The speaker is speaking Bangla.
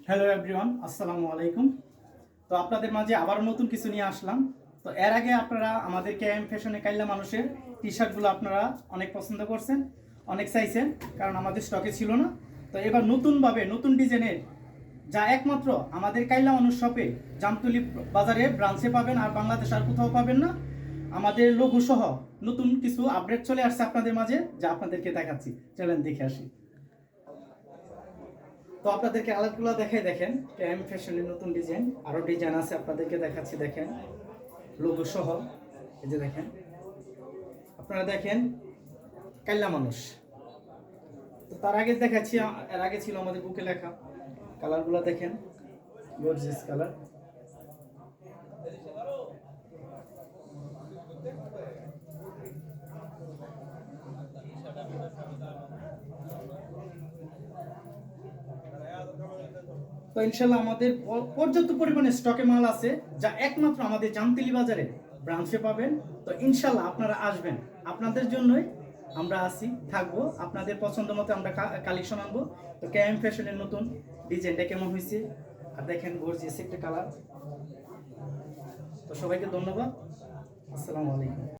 হ্যালো এভরিওয়ান, আসসালামু আলাইকুম। তো আপনাদের মাঝে আবার নতুন কিছু নিয়ে আসলাম। তো এর আগে আপনারা আমাদের কেএম ফ্যাশনে কাইল্লা মানুষের টি শার্টগুলো আপনারা অনেক পছন্দ করছেন, অনেক চাইছেন, কারণ আমাদের স্টকে ছিল না। তো এবার নতুনভাবে নতুন ডিজাইনের, যা একমাত্র আমাদের কাইল্লা মানুষ শপে জামতলি বাজারে ব্রাঞ্চে পাবেন, আর বাংলাদেশ আর কোথাও পাবেন না। আমাদের লোগো সহ নতুন কিছু আপডেট চলে আসছে আপনাদের মাঝে, যা আপনাদেরকে দেখাচ্ছি। চলেন দেখে আসি। তো আপনাদেরকে কালারগুলো দেখাই, দেখেন কেএম ফ্যাশনের নতুন ডিজাইন, আরো ডিজাইন আছে আপনাদেরকে দেখাচ্ছি। দেখেন লোগো সহ, এই যে দেখেন, আপনারা দেখেন কাইল্লা মানুষ। তো তার আগে দেখাচ্ছি, এর আগে ছিল আমাদের বুকে লেখা। কালারগুলো দেখেন, গর্জিয়াস কালার। তো ইনশাল্লাহ আমাদের পর্যাপ্ত পরিমাণে স্টকে মাল আছে, যা একমাত্র আমাদের জামতলি বাজারে ব্রাঞ্চে পাবেন। তো ইনশাল্লাহ আপনারা আসবেন, আপনাদের জন্যই আমরা আসি, থাকবো। আপনাদের পছন্দ মতো আমরা কালেকশন আনবো। তো কেএম ফ্যাশনের নতুন ডিজাইনটা কেমন হয়েছে, আর দেখেন গর্জিয়াস একটা কালার। তো সবাইকে ধন্যবাদ, আসসালামু আলাইকুম।